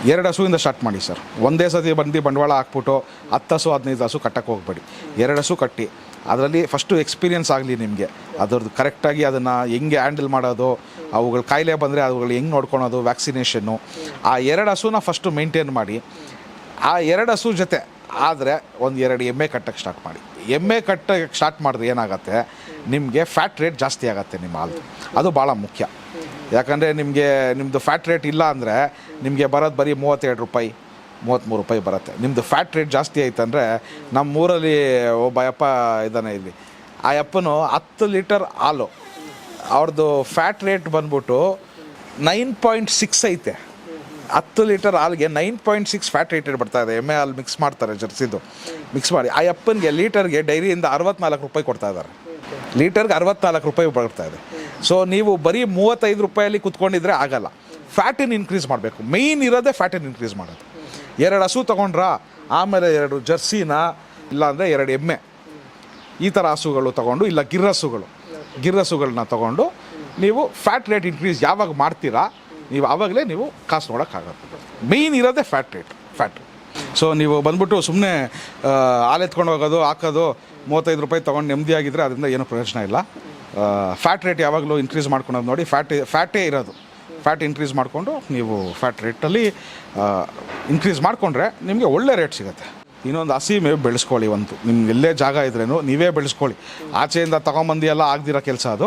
2 ಹಸುವಿಂದ start ಮಾಡಿ sir. ಒಂದೇ ಸತಿ ಬಂದು ಬಂಡವಾಳ ಹಾಕ್ಬಿಟ್ಟು 10 ಹಸು 15 ಹಸು ಕಟ್ಟಕ್ಕೆ ಹೋಗ್ಬೇಡಿ. 2 ಹಸು ಕಟ್ಟಿ ಅದರಲ್ಲಿ ಫಸ್ಟು ಎಕ್ಸ್ಪೀರಿಯೆನ್ಸ್ ಆಗಲಿ ನಿಮಗೆ, ಅದರದ್ದು ಕರೆಕ್ಟಾಗಿ ಅದನ್ನು ಹೆಂಗೆ ಹ್ಯಾಂಡಲ್ ಮಾಡೋದು, ಅವುಗಳು ಕಾಯಿಲೆ ಬಂದರೆ ಅವುಗಳು ಹೆಂಗೆ ನೋಡ್ಕೊಳೋದು, ವ್ಯಾಕ್ಸಿನೇಷನ್ನು. ಆ 2 ಹಸುನ ಫಸ್ಟು ಮೇಂಟೈನ್ ಮಾಡಿ. ಆ 2 ಹಸು ಜೊತೆ ಆದರೆ ಒಂದು 2 ಎಮ್ಮೆ ಕಟ್ಟಕ್ಕೆ ಸ್ಟಾರ್ಟ್ ಮಾಡಿ. ಎಮ್ಮೆ ಕಟ್ಟಕ್ಕೆ ಸ್ಟಾರ್ಟ್ ಮಾಡಿದ್ರೆ ಏನಾಗುತ್ತೆ, ನಿಮಗೆ ಫ್ಯಾಟ್ ರೇಟ್ ಜಾಸ್ತಿ ಆಗುತ್ತೆ ನಿಮ್ಮ ಹಾಲು. ಅದು ಭಾಳ ಮುಖ್ಯ. ಯಾಕಂದರೆ ನಿಮ್ಮದು ಫ್ಯಾಟ್ ರೇಟ್ ಇಲ್ಲ ಅಂದರೆ ನಿಮಗೆ ಬರೋದು ಬರೀ 32 ರೂಪಾಯಿ 33 ರೂಪಾಯಿ ಬರುತ್ತೆ. ನಿಮ್ಮದು ಫ್ಯಾಟ್ ರೇಟ್ ಜಾಸ್ತಿ ಆಯ್ತಂದರೆ, ನಮ್ಮ ಊರಲ್ಲಿ ಒಬ್ಬ ಅಪ್ಪ ಇದ್ದಾನೆ ಇಲ್ಲಿ, ಆ ಅಪ್ಪನು 10 ಲೀಟರ್ ಹಾಲು ಅವ್ರದ್ದು ಫ್ಯಾಟ್ ರೇಟ್ ಬಂದ್ಬಿಟ್ಟು 9.6 ಐತೆ. 10 ಲೀಟರ್ ಹಾಲಿಗೆ 9.6 ಫ್ಯಾಟ್ ರೇಟೆಡ್ ಬರ್ತಾಯಿದೆ. ಎಮ್ಮೆ ಹಾಲು ಮಿಕ್ಸ್ ಮಾಡ್ತಾರೆ, ಜರ್ಸಿದು ಮಿಕ್ಸ್ ಮಾಡಿ. ಆ ಅಪ್ಪನಿಗೆ ಲೀಟರ್ಗೆ ಡೈರಿಯಿಂದ 64 ರೂಪಾಯಿ ಕೊಡ್ತಾ ಇದ್ದಾರೆ. ಲೀಟರ್ಗೆ 64 ರೂಪಾಯಿ ಬರ್ತಾಯಿದೆ. ಸೊ ನೀವು ಬರೀ 35 ರೂಪಾಯಲ್ಲಿ ಕುತ್ಕೊಂಡಿದ್ರೆ ಆಗಲ್ಲ. ಫ್ಯಾಟನ್ನು ಇನ್ಕ್ರೀಸ್ ಮಾಡಬೇಕು. ಮೇಯ್ನ್ ಇರೋದೇ ಫ್ಯಾಟನ್ನು ಇನ್ಕ್ರೀಸ್ ಮಾಡೋದು. 2 ಹಸು ತೊಗೊಂಡ್ರಾ, ಆಮೇಲೆ 2 ಜರ್ಸಿನ, ಇಲ್ಲಾಂದರೆ 2 ಎಮ್ಮೆ, ಈ ಥರ ಹಸುಗಳು ತೊಗೊಂಡು, ಇಲ್ಲ ಗಿರ್ರಸುಗಳನ್ನ ತೊಗೊಂಡು ನೀವು ಫ್ಯಾಟ್ ರೇಟ್ ಇನ್ಕ್ರೀಸ್ ಯಾವಾಗ ಮಾಡ್ತೀರಾ ನೀವು ಆವಾಗಲೇ ನೀವು ಕಾಸು ನೋಡೋಕ್ಕಾಗತ್ತೆ. ಮೇಯ್ನ್ ಇರೋದೇ ಫ್ಯಾಟ್. ಸೊ ನೀವು ಬಂದ್ಬಿಟ್ಟು ಸುಮ್ಮನೆ ಹಾಲು ಎತ್ಕೊಂಡು ಹೋಗೋದು ಹಾಕೋದು 35 ರೂಪಾಯಿ ತೊಗೊಂಡು ನೆಮ್ಮದಿಯಾಗಿದ್ದರೆ ಅದರಿಂದ ಏನೂ ಪ್ರಯೋಜನ ಇಲ್ಲ. ಫ್ಯಾಟ್ ರೇಟ್ ಯಾವಾಗಲೂ ಇನ್ಕ್ರೀಸ್ ಮಾಡ್ಕೊಳೋದು ನೋಡಿ. ಫ್ಯಾಟೇ ಇರೋದು. ಫ್ಯಾಟ್ ಇನ್ಕ್ರೀಸ್ ಮಾಡಿಕೊಂಡು ನೀವು ಫ್ಯಾಟ್ ರೇಟಲ್ಲಿ ಇನ್ಕ್ರೀಸ್ ಮಾಡಿಕೊಂಡ್ರೆ ನಿಮಗೆ ಒಳ್ಳೆ ರೇಟ್ ಸಿಗುತ್ತೆ. ಇನ್ನೊಂದು ಹಸಿ ಮೇವು ಬೆಳೆಸ್ಕೊಳ್ಳಿ. ನಿಮ್ಗೆ ಎಲ್ಲೇ ಜಾಗ ಇದ್ರೇನು ನೀವೇ ಬೆಳೆಸ್ಕೊಳ್ಳಿ. ಆಚೆಯಿಂದ ತೊಗೊಂಬಂದು ಎಲ್ಲ ಆಗದಿರೋ ಕೆಲಸ ಅದು.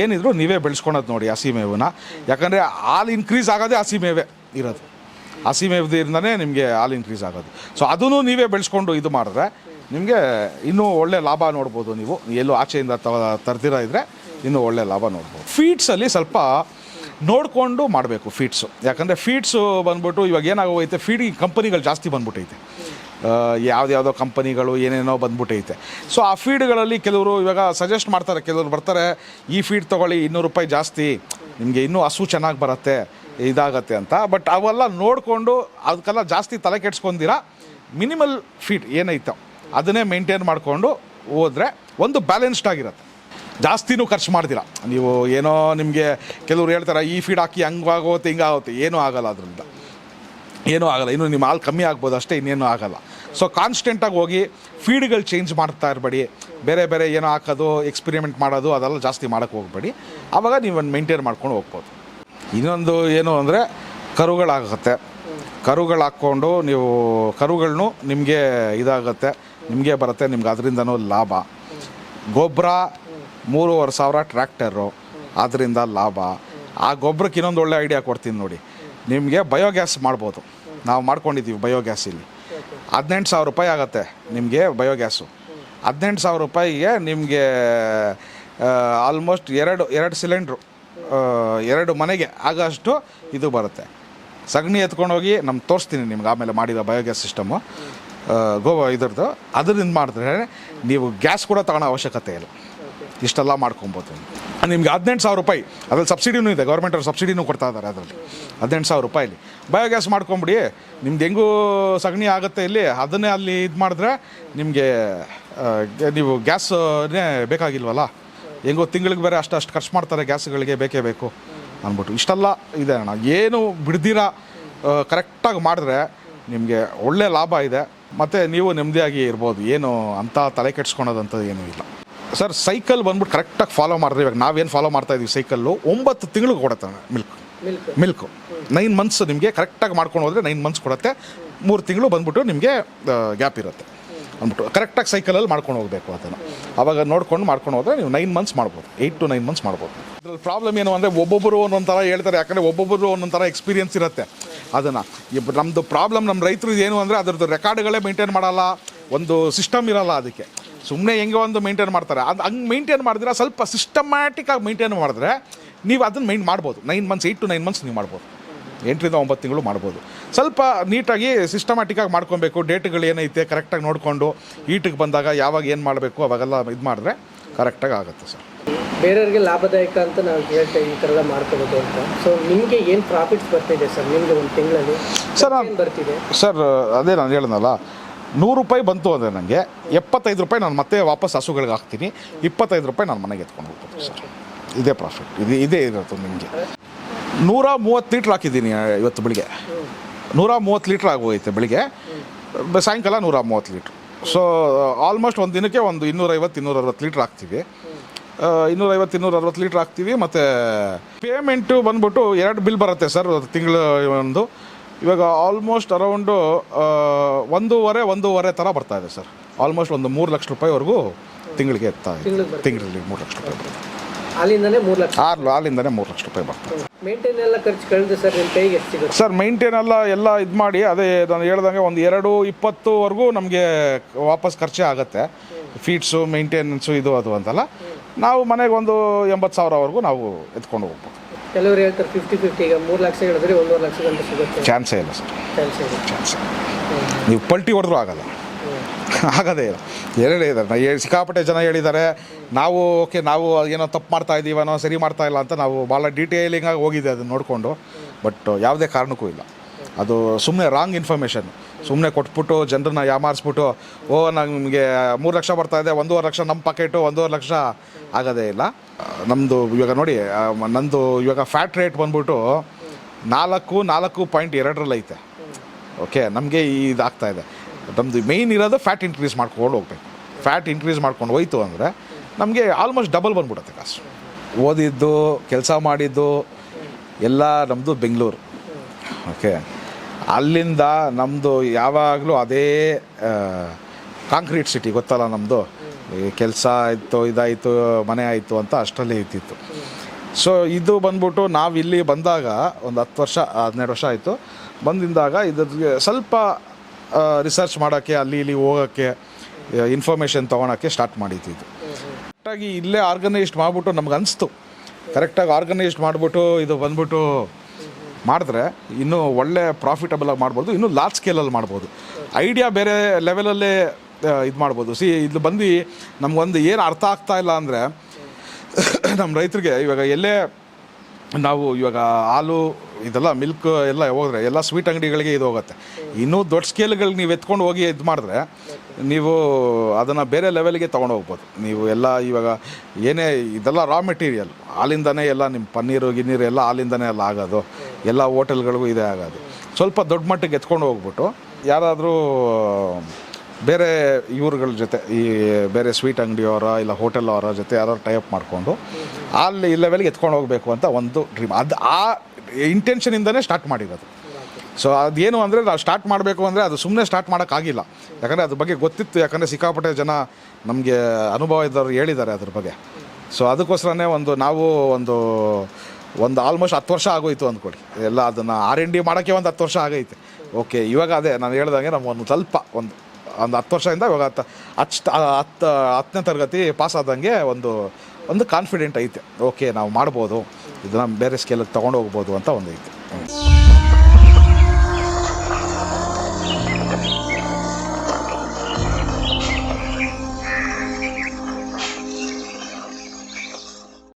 ಏನಿದ್ರು ನೀವೇ ಬೆಳೆಸ್ಕೊಳೋದು ನೋಡಿ ಹಸಿ ಮೇವನ್ನ. ಯಾಕಂದರೆ ಹಾಲು ಇನ್ಕ್ರೀಸ್ ಆಗೋದೇ ಹಸಿ ಮೇವೇ ಇರೋದು. ಹಸಿ ಮೇವದಿಂದನೇ ನಿಮಗೆ ಹಾಲು ಇನ್ಕ್ರೀಸ್ ಆಗೋದು. ಸೊ ಅದನ್ನು ನೀವೇ ಬೆಳೆಸ್ಕೊಂಡು ಇದು ಮಾಡಿದ್ರೆ ನಿಮಗೆ ಇನ್ನೂ ಒಳ್ಳೆ ಲಾಭ ನೋಡ್ಬೋದು. ನೀವು ಎಲ್ಲೂ ಆಚೆಯಿಂದ ತರ್ದಿರ ಇದ್ದರೆ ಇನ್ನೂ ಒಳ್ಳೆ ಲಾಭ ನೋಡ್ಬೋದು. ಫೀಡ್ಸಲ್ಲಿ ಸ್ವಲ್ಪ ನೋಡಿಕೊಂಡು ಮಾಡಬೇಕು ಫೀಡ್ಸು. ಯಾಕಂದರೆ ಫೀಡ್ಸು ಬಂದ್ಬಿಟ್ಟು ಇವಾಗ ಏನಾಗೋಗೈತೆ, ಫೀಡಿಂಗ್ ಕಂಪನಿಗಳು ಜಾಸ್ತಿ ಬಂದ್ಬಿಟ್ಟೈತೆ. ಯಾವುದ್ಯಾವುದೋ ಕಂಪನಿಗಳು ಏನೇನೋ ಬಂದ್ಬಿಟ್ಟೈತೆ. ಸೊ ಆ ಫೀಡ್ಗಳಲ್ಲಿ ಕೆಲವರು ಇವಾಗ ಸಜೆಸ್ಟ್ ಮಾಡ್ತಾರೆ, ಕೆಲವರು ಬರ್ತಾರೆ, ಈ ಫೀಡ್ ತೊಗೊಳ್ಳಿ 200 ರೂಪಾಯಿ ಜಾಸ್ತಿ, ನಿಮಗೆ ಇನ್ನೂ ಹಸು ಚೆನ್ನಾಗಿ ಬರುತ್ತೆ, ಇದಾಗತ್ತೆ ಅಂತ. ಬಟ್ ಅವೆಲ್ಲ ನೋಡಿಕೊಂಡು ಅದಕ್ಕೆಲ್ಲ ಜಾಸ್ತಿ ತಲೆ ಕೆಡ್ಸ್ಕೊಂಡಿರ ಮಿನಿಮಲ್ ಫೀಡ್ ಏನೈತೋ ಅದನ್ನೇ ಮೇಂಟೈನ್ ಮಾಡಿಕೊಂಡು ಹೋದರೆ ಒಂದು ಬ್ಯಾಲೆನ್ಸ್ಡ್ ಆಗಿರುತ್ತೆ. ಜಾಸ್ತಿನೂ ಖರ್ಚು ಮಾಡ್ತೀರ ನೀವು. ಏನೋ ನಿಮಗೆ ಕೆಲವ್ರು ಹೇಳ್ತಾರೆ ಈ ಫೀಡ್ ಹಾಕಿ ಹಂಗಾಗೋಗುತ್ತೆ ಹಿಂಗಾಗುತ್ತೆ, ಏನೂ ಆಗೋಲ್ಲ. ಅದರಿಂದ ಏನೂ ಆಗೋಲ್ಲ. ಇನ್ನೂ ನಿಮ್ಮ ಹಾಲು ಕಮ್ಮಿ ಆಗ್ಬೋದು ಅಷ್ಟೇ, ಇನ್ನೇನೂ ಆಗೋಲ್ಲ. ಸೊ ಕಾನ್ಸ್ಟೆಂಟಾಗಿ ಹೋಗಿ ಫೀಡ್ಗಳು ಚೇಂಜ್ ಮಾಡ್ತಾ ಇರಬೇಡಿ. ಬೇರೆ ಬೇರೆ ಏನೋ ಹಾಕೋದು, ಎಕ್ಸ್ಪೆರಿಮೆಂಟ್ ಮಾಡೋದು ಅದೆಲ್ಲ ಜಾಸ್ತಿ ಮಾಡೋಕ್ಕೆ ಹೋಗಬೇಡಿ. ಆವಾಗ ನೀವು ಮೇಂಟೈನ್ ಮಾಡ್ಕೊಂಡು ಹೋಗ್ಬೋದು. ಇನ್ನೊಂದು ಏನು ಅಂದರೆ ಕರುಗಳಾಗುತ್ತೆ. ಕರುಗಳು ಹಾಕ್ಕೊಂಡು ನೀವು ಕರುಗಳನ್ನು ನಿಮಗೆ ಇದಾಗುತ್ತೆ, ನಿಮಗೆ ಬರುತ್ತೆ, ನಿಮ್ಗೆ ಅದರಿಂದನೂ ಲಾಭ. ಗೊಬ್ಬರ 3,500 ಟ್ರ್ಯಾಕ್ಟರು, ಅದರಿಂದ ಲಾಭ. ಆ ಗೊಬ್ಬರಕ್ಕೆ ಇನ್ನೊಂದು ಒಳ್ಳೆ ಐಡಿಯಾ ಕೊಡ್ತೀನಿ ನೋಡಿ. ನಿಮಗೆ ಬಯೋಗ್ಯಾಸ್ ಮಾಡ್ಬೋದು. ನಾವು ಮಾಡ್ಕೊಂಡಿದ್ದೀವಿ ಬಯೋಗ್ಯಾಸ್ ಇಲ್ಲಿ. 18,000 ರೂಪಾಯಿ ಆಗುತ್ತೆ ನಿಮಗೆ ಬಯೋಗ್ಯಾಸು. 18,000 ರೂಪಾಯಿಗೆ ನಿಮಗೆ ಆಲ್ಮೋಸ್ಟ್ 2 ಸಿಲಿಂಡ್ರು 2 ಮನೆಗೆ ಆಗೋಷ್ಟು ಇದು ಬರುತ್ತೆ. ಸಗಣಿ ಎತ್ಕೊಂಡೋಗಿ ತೋರಿಸ್ತೀನಿ ನಿಮ್ಗೆ ಆಮೇಲೆ ಮಾಡಿದ ಬಯೋಗ್ಯಾಸ್ ಸಿಸ್ಟಮು ಇದರದ್ದು. ಅದರಿಂದ ಮಾಡಿದ್ರೆ ನೀವು ಗ್ಯಾಸ್ ಕೂಡ ತಗೊಳ್ಳೋ ಅವಶ್ಯಕತೆ ಇಲ್ಲ. ಇಷ್ಟೆಲ್ಲ ಮಾಡ್ಕೊಬೋದು. ನಿಮಗೆ 18,000 ರೂಪಾಯಿ ಅದ್ರಲ್ಲಿ ಸಬ್ಸಿಡಿನೂ ಇದೆ. ಗೌರ್ಮೆಂಟ್ ಅವ್ರು ಸಬ್ಸಿಡಿನೂ ಕೊಡ್ತಾ ಇದ್ದಾರೆ. ಅದರಲ್ಲಿ 18,000 ರೂಪಾಯಿಲಿ ಬಯೋಗ್ಯಾಸ್ ಮಾಡ್ಕೊಂಬಿಡಿ. ನಿಮ್ದು ಹೆಂಗೂ ಸಗಣಿ ಆಗುತ್ತೆ ಇಲ್ಲಿ, ಅದನ್ನೇ ಅಲ್ಲಿ ಇದು ಮಾಡಿದ್ರೆ ನಿಮಗೆ ನೀವು ಗ್ಯಾಸ್ನೇ ಬೇಕಾಗಿಲ್ವಲ್ಲ. ಹೆಂಗೋ ತಿಂಗಳಿಗೆ ಬೇರೆ ಅಷ್ಟು ಖರ್ಚು ಮಾಡ್ತಾರೆ ಗ್ಯಾಸ್ಗಳಿಗೆ, ಬೇಕೇ ಬೇಕು ಅಂದ್ಬಿಟ್ಟು. ಇಷ್ಟೆಲ್ಲ ಇದೆ ಅಣ್ಣ. ಏನು ಬಿಡ್ದಿರ ಕರೆಕ್ಟಾಗಿ ಮಾಡಿದ್ರೆ ನಿಮಗೆ ಒಳ್ಳೆ ಲಾಭ ಇದೆ. ಮತ್ತು ನೀವು ನೆಮ್ಮದಿಯಾಗಿ ಇರ್ಬೋದು. ಏನು ಅಂಥ ತಲೆ ಕೆಡ್ಸ್ಕೊಳೋದಂಥದ್ದು ಏನೂ ಇಲ್ಲ ಸರ್. ಸೈಕಲ್ ಬಂದ್ಬಿಟ್ಟು ಕರೆಕ್ಟಾಗಿ ಫಾಲೋ ಮಾಡಿದ್ರೆ, ಇವಾಗ ನಾವೇನು ಫಾಲೋ ಮಾಡ್ತಾಯಿದ್ದೀವಿ ಸೈಕಲ್ಲು 9 ತಿಂಗಳು ಕೊಡುತ್ತೆ ಮಿಲ್ಕು 9 ಮಂತ್ಸ್ ನಿಮಗೆ ಕರೆಕ್ಟಾಗಿ ಮಾಡ್ಕೊಂಡು ಹೋದರೆ 9 ಮಂತ್ಸ್ ಕೊಡುತ್ತೆ. 3 ತಿಂಗಳು ಬಂದ್ಬಿಟ್ಟು ನಿಮಗೆ ಗ್ಯಾಪ್ ಇರುತ್ತೆ ಅಂದ್ಬಿಟ್ಟು ಕರೆಕ್ಟಾಗಿ ಸೈಕಲಲ್ಲಿ ಮಾಡ್ಕೊಂಡು ಹೋಗಬೇಕು. ಅದನ್ನು ಆವಾಗ ನೋಡ್ಕೊಂಡು ಮಾಡ್ಕೊಂಡು ಹೋದರೆ ನೀವು 9 ಮಂತ್ಸ್ ಮಾಡ್ಬೋದು, 8 to 9 ಮಂತ್ಸ್ ಮಾಡ್ಬೋದು. ಇದ್ರಲ್ಲಿ ಪ್ರಾಬ್ಲಮ್ ಏನು ಅಂದರೆ ಒಬ್ಬೊಬ್ಬರು ಒಂದೊಂದು ಥರ ಹೇಳ್ತಾರೆ. ಯಾಕಂದರೆ ಒಬ್ಬೊಬ್ಬರು ಒಂದೊಂದು ಥರ ಎಕ್ಸ್ಪೀರಿಯನ್ಸ್ ಇರುತ್ತೆ. ಅದನ್ನು ನಮ್ಮದು ಪ್ರಾಬ್ಲಮ್, ನಮ್ಮ ರೈತರು ಏನು ಅಂದರೆ ಅದರದ್ದು ರೆಕಾರ್ಡ್ಗಳೇ ಮೇಂಟೈನ್ ಮಾಡಲ್ಲ, ಒಂದು ಸಿಸ್ಟಮ್ ಇರೋಲ್ಲ. ಅದಕ್ಕೆ ಸುಮ್ಮನೆ ಹೆಂಗೆ ಒಂದು ಮೇಂಟೈನ್ ಮಾಡ್ತಾರೆ. ಅದು ಹಂಗೆ ಮೇಂಟೈನ್ ಮಾಡಿದ್ರೆ ಸ್ವಲ್ಪ ಸಿಸ್ಟಮ್ಯಾಟಿಕ್ಕಾಗಿ ಮೇಂಟೈನ್ ಮಾಡಿದ್ರೆ ನೀವು ಅದನ್ನು ಮಾಡ್ಬೋದು. 9 ಮಂತ್ಸ್ 8 to 9 ಮಂತ್ಸ್ ನೀವು ಮಾಡ್ಬೋದು. 8 ರಿಂದ 9 ತಿಂಗಳು ಮಾಡ್ಬೋದು. ಸ್ವಲ್ಪ ನೀಟಾಗಿ ಸಿಸ್ಟಮ್ಯಾಟಿಕ್ಕಾಗಿ ಮಾಡ್ಕೊಬೇಕು. ಡೇಟ್ಗಳು ಏನೈತೆ ಕರೆಕ್ಟಾಗಿ ನೋಡಿಕೊಂಡು ಈಟಿಗೆ ಬಂದಾಗ ಯಾವಾಗ ಏನು ಮಾಡಬೇಕು ಅವಾಗೆಲ್ಲ ಇದು ಮಾಡಿದ್ರೆ ಕರೆಕ್ಟಾಗಿ ಆಗುತ್ತೆ ಸರ್. ಬೇರೆಯವ್ರಿಗೆ ಲಾಭದಾಯಕ ಅಂತ ನಾವು ಹೇಳ್ತೇವೆ, ಈ ಥರ ಎಲ್ಲ ಮಾಡ್ಕೋಬೋದು ಅಂತ. ಸೊ ನಿಮಗೆ ಏನು ಪ್ರಾಫಿಟ್ಸ್ ಬರ್ತಿದೆ ಸರ್ ನಿಮಗೆ ಒಂದು ತಿಂಗಳಲ್ಲಿ ಸರ್? ಬರ್ತಿದೆ ಸರ್ ಅದೇ ನಾನು ಹೇಳಿದ್ನಲ್ಲ, 100 ರೂಪಾಯಿ ಬಂತು ಅಂದರೆ ನನಗೆ 75 ರೂಪಾಯಿ ನಾನು ಮತ್ತೆ ವಾಪಸ್ ಹಸುಗಳಿಗೆ ಹಾಕ್ತೀನಿ. 25 ರೂಪಾಯಿ ನಾನು ಮನೆಗೆ ಎತ್ಕೊಂಡು ಹೋಗ್ಬೋದು ಸರ್. ಇದೇ ಪ್ರಾಫಿಟ್. ಇದೇ ಇರುತ್ತೆ ನಿಮಗೆ. 130 ಲೀಟ್ರ್ ಹಾಕಿದ್ದೀನಿ ಇವತ್ತು ಬೆಳಿಗ್ಗೆ. 130 ಲೀಟ್ರ್ ಆಗೋಗೈತೆ ಬೆಳಿಗ್ಗೆ, ಸಾಯಂಕಾಲ 130 ಲೀಟ್ರ್. ಸೊ ಆಲ್ಮೋಸ್ಟ್ ಒಂದು ದಿನಕ್ಕೆ ಒಂದು 250-260 ಲೀಟ್ರ್ ಹಾಕ್ತೀವಿ. 250-260 ಲೀಟ್ರ್ ಹಾಕ್ತೀವಿ. ಮತ್ತು ಪೇಮೆಂಟು ಬಂದ್ಬಿಟ್ಟು 2 ಬಿಲ್ ಬರುತ್ತೆ ಸರ್ ತಿಂಗಳು ಒಂದು. ಇವಾಗ ಆಲ್ಮೋಸ್ಟ್ ಅರೌಂಡು 1.5 ಥರ ಬರ್ತಾ ಇದೆ ಸರ್. ಆಲ್ಮೋಸ್ಟ್ ಒಂದು 3 ಲಕ್ಷ ರೂಪಾಯಿವರೆಗೂ ತಿಂಗಳಿಗೆ ತಿಂಗಳಲ್ಲಿ 3 ಲಕ್ಷ ರೂಪಾಯಿ ಬರುತ್ತೆ. ಅಲ್ಲಿಂದನೇ 3 ಲಕ್ಷ, ಅಲ್ಲಿಂದನೇ 3 ಲಕ್ಷ ರೂಪಾಯಿ ಬರ್ತದೆ. ಮೇಂಟೈನ್ ಎಲ್ಲ ಖರ್ಚು ಕಳೆದು ಸರ್ ನಿಮ್ಮ ಕೈಗೆ ಎಷ್ಟು ಸಿಗುತ್ತೆ ಸರ್? ಮೇಂಟೈನ್ ಎಲ್ಲ ಇದು ಮಾಡಿ ಅದೇ ನಾನು ಹೇಳ್ದಂಗೆ ಒಂದು 2.20ವರೆಗೂ ನಮಗೆ ವಾಪಸ್ ಖರ್ಚೇ ಆಗುತ್ತೆ. ಫೀಡ್ಸು, ಮೇಂಟೆನೆನ್ಸು, ಇದು ಅದು ಅಂತಲ್ಲ. ನಾವು ಮನೆಗೆ ಒಂದು 80,000ವರೆಗೂ ನಾವು ಎತ್ಕೊಂಡು ಹೋಗ್ಬೋದು. ಕೆಲವರು ಹೇಳ್ತಾರೆ 50-50, ಈಗ 3 ಲಕ್ಷ ಹೇಳಿದ್ರೆ 1.5 ಲಕ್ಷ ಗಂಟೆ ಸಿಗುತ್ತೆ. ಚಾನ್ಸೇ ಇಲ್ಲ ಸರ್, ಚಾನ್ಸ್. ನೀವು ಪಲ್ಟಿ ಹೊಡೆದ್ರೂ ಆಗಲ್ಲ, ಆಗೋದೇ ಇಲ್ಲ. ಹೇಳಿದ್ದಾರೆ, ಸಿಕ್ಕಾಪಟ್ಟೆ ಜನ ಹೇಳಿದ್ದಾರೆ. ನಾವು ನಾವು ಏನೋ ತಪ್ಪು ಮಾಡ್ತಾ ಇದ್ದೀವನೋ, ಸರಿ ಮಾಡ್ತಾ ಇಲ್ಲ ಅಂತ ನಾವು ಭಾಳ ಡೀಟೇಲಿಂಗಾಗಿ ಹೋಗಿದೆ ಅದನ್ನು ನೋಡಿಕೊಂಡು. ಬಟ್ ಯಾವುದೇ ಕಾರಣಕ್ಕೂ ಇಲ್ಲ, ಅದು ಸುಮ್ಮನೆ ರಾಂಗ್ ಇನ್ಫಾರ್ಮೇಷನ್. ಸುಮ್ಮನೆ ಕೊಟ್ಬಿಟ್ಟು ಜನರನ್ನ ಯಾಮಾರಿಸ್ಬಿಟ್ಟು ನಮಗೆ 3 ಲಕ್ಷ ಬರ್ತಾಯಿದೆ, 1.5 ಲಕ್ಷ ನಮ್ಮ ಪಾಕೆಟು, 1.5 ಲಕ್ಷ ಆಗೋದೇ ಇಲ್ಲ. ನಮ್ಮದು ಇವಾಗ ನೋಡಿ, ನಂದು ಇವಾಗ ಫ್ಯಾಟ್ ರೇಟ್ ಬಂದ್ಬಿಟ್ಟು 4.2 ಐತೆ. ಓಕೆ, ನಮಗೆ ಇದಾಗ್ತಾಯಿದೆ. ನಮ್ಮದು ಮೇಯ್ನ್ ಇರೋದು ಫ್ಯಾಟ್ ಇನ್ಕ್ರೀಸ್ ಮಾಡ್ಕೊಂಡು ಹೋಗ್ಬೇಕು. ಫ್ಯಾಟ್ ಇನ್ಕ್ರೀಸ್ ಮಾಡ್ಕೊಂಡು ಹೋಯ್ತು ಅಂದರೆ ನಮಗೆ ಆಲ್ಮೋಸ್ಟ್ ಡಬಲ್ ಬಂದ್ಬಿಡುತ್ತೆ ಕಾಸು. ಓದಿದ್ದು, ಕೆಲಸ ಮಾಡಿದ್ದು ಎಲ್ಲ ನಮ್ಮದು ಬೆಂಗಳೂರು. ಓಕೆ, ಅಲ್ಲಿಂದ ನಮ್ಮದು ಯಾವಾಗಲೂ ಅದೇ ಕಾಂಕ್ರೀಟ್ ಸಿಟಿ, ಗೊತ್ತಲ್ಲ ನಮ್ಮದು. ಕೆಲಸ ಆಯಿತು, ಇದಾಯಿತು, ಮನೆ ಆಯಿತು ಅಂತ ಅಷ್ಟರಲ್ಲೇ ಇದ್ದಿತ್ತು. ಸೊ ಇದು ಬಂದ್ಬಿಟ್ಟು ನಾವು ಇಲ್ಲಿ ಬಂದಾಗ ಒಂದು 10 ವರ್ಷ 12 ವರ್ಷ ಆಯಿತು ಬಂದಿಂದಾಗ. ಇದ್ರಿಗೆ ಸ್ವಲ್ಪ ರಿಸರ್ಚ್ ಮಾಡೋಕ್ಕೆ, ಅಲ್ಲಿ ಇಲ್ಲಿ ಹೋಗೋಕ್ಕೆ, ಇನ್ಫಾರ್ಮೇಷನ್ ತೊಗೊಳಕ್ಕೆ ಸ್ಟಾರ್ಟ್ ಮಾಡಿದ್ದು. ಕರೆಕ್ಟಾಗಿ ಇಲ್ಲೇ ಆರ್ಗನೈಸ್ಡ್ ಮಾಡಿಬಿಟ್ಟು ನಮ್ಗೆ ಅನಿಸ್ತು, ಕರೆಕ್ಟಾಗಿ ಆರ್ಗನೈಸ್ಡ್ ಮಾಡಿಬಿಟ್ಟು ಇದು ಬಂದ್ಬಿಟ್ಟು ಮಾಡಿದ್ರೆ ಇನ್ನೂ ಒಳ್ಳೆ ಪ್ರಾಫಿಟಬಲಾಗಿ ಮಾಡ್ಬೋದು, ಇನ್ನೂ ಲಾರ್ಜ್ ಸ್ಕೇಲಲ್ಲಿ ಮಾಡ್ಬೋದು. ಐಡಿಯಾ ಬೇರೆ ಲೆವೆಲಲ್ಲೇ ಇದು ಮಾಡ್ಬೋದು. ಇದು ಬಂದು ನಮಗೊಂದು ಏನು ಅರ್ಥ ಆಗ್ತಾ ಇಲ್ಲ ಅಂದರೆ, ನಮ್ಮ ರೈತರಿಗೆ ಇವಾಗ ಎಲ್ಲೇ ನಾವು ಇವಾಗ ಹಾಲು ಇದೆಲ್ಲ ಮಿಲ್ಕ್ ಎಲ್ಲ ಹೋದರೆ ಎಲ್ಲ ಸ್ವೀಟ್ ಅಂಗಡಿಗಳಿಗೆ ಇದು ಹೋಗುತ್ತೆ. ಇನ್ನೂ ದೊಡ್ಡ ಸ್ಕೇಲ್ಗಳಿಗೆ ನೀವು ಎತ್ಕೊಂಡು ಹೋಗಿ ಇದು ಮಾಡಿದ್ರೆ ನೀವು ಅದನ್ನು ಬೇರೆ ಲೆವೆಲ್ಗೆ ತೊಗೊಂಡು ಹೋಗ್ಬೋದು. ನೀವು ಎಲ್ಲ ಇವಾಗ ಏನೇ ಇದೆಲ್ಲ ರಾ ಮೆಟೀರಿಯಲ್ ಹಾಲಿಂದನೇ ಎಲ್ಲ, ನಿಮ್ಮ ಪನ್ನೀರು ಗಿನ್ನೀರು ಎಲ್ಲ ಹಾಲಿಂದನೇ ಎಲ್ಲ ಆಗೋದು. ಎಲ್ಲ ಹೋಟೆಲ್ಗಳಿಗೂ ಇದೇ ಆಗೋದು. ಸ್ವಲ್ಪ ದೊಡ್ಡ ಮಟ್ಟಿಗೆ ಎತ್ಕೊಂಡು ಹೋಗ್ಬಿಟ್ಟು ಯಾರಾದರೂ ಬೇರೆ ಇವ್ರುಗಳ ಜೊತೆ, ಈ ಬೇರೆ ಸ್ವೀಟ್ ಅಂಗಡಿಯವರ ಇಲ್ಲ ಹೋಟೆಲ್ ಅವರ ಜೊತೆ ಯಾರು ಟೈಅಪ್ ಮಾಡಿಕೊಂಡು ಅಲ್ಲಿ ಈ ಲೆವೆಲ್ಗೆ ಎತ್ಕೊಂಡು ಹೋಗಬೇಕು ಅಂತ ಒಂದು ಡ್ರೀಮ್. ಅದು ಆ ಇಂಟೆನ್ಷನಿಂದನೇ ಸ್ಟಾರ್ಟ್ ಮಾಡಿರೋದು. ಸೊ ಅದೇನು ಅಂದರೆ, ನಾವು ಸ್ಟಾರ್ಟ್ ಮಾಡಬೇಕು ಅಂದರೆ ಅದು ಸುಮ್ಮನೆ ಸ್ಟಾರ್ಟ್ ಮಾಡೋಕ್ಕಾಗಿಲ್ಲ. ಯಾಕಂದರೆ ಅದ್ರ ಬಗ್ಗೆ ಗೊತ್ತಿತ್ತು, ಯಾಕಂದರೆ ಸಿಕ್ಕಾಪಟ್ಟೆ ಜನ ನಮಗೆ ಅನುಭವ ಇದ್ದವರು ಹೇಳಿದ್ದಾರೆ ಅದ್ರ ಬಗ್ಗೆ. ಸೊ ಅದಕ್ಕೋಸ್ಕರನೇ ನಾವು ಆಲ್ಮೋಸ್ಟ್ 10 ವರ್ಷ ಆಗೋಯ್ತು ಅಂದ್ಕೊಳ್ಳಿ. ಎಲ್ಲ ಅದನ್ನು R&D ಮಾಡೋಕ್ಕೆ ಒಂದು 10 ವರ್ಷ ಆಗೈತೆ. ಓಕೆ, ಇವಾಗ ಅದೇ ನಾನು ಹೇಳ್ದಂಗೆ ನಮ್ಮ ಸ್ವಲ್ಪ ಒಂದು 10 ವರ್ಷದಿಂದ ಇವಾಗ 10ನೇ ತರಗತಿ ಪಾಸ್ ಆದಂಗೆ ಒಂದು ಕಾನ್ಫಿಡೆಂಟ್ ಐತೆ. ಓಕೆ, ನಾವು ಮಾಡ್ಬೋದು, ಇದನ್ನು ಬೇರೆ ಸ್ಕೇಲಿಗೆ ತೊಗೊಂಡು ಹೋಗ್ಬೋದು ಅಂತ ಒಂದು ಐತೆ.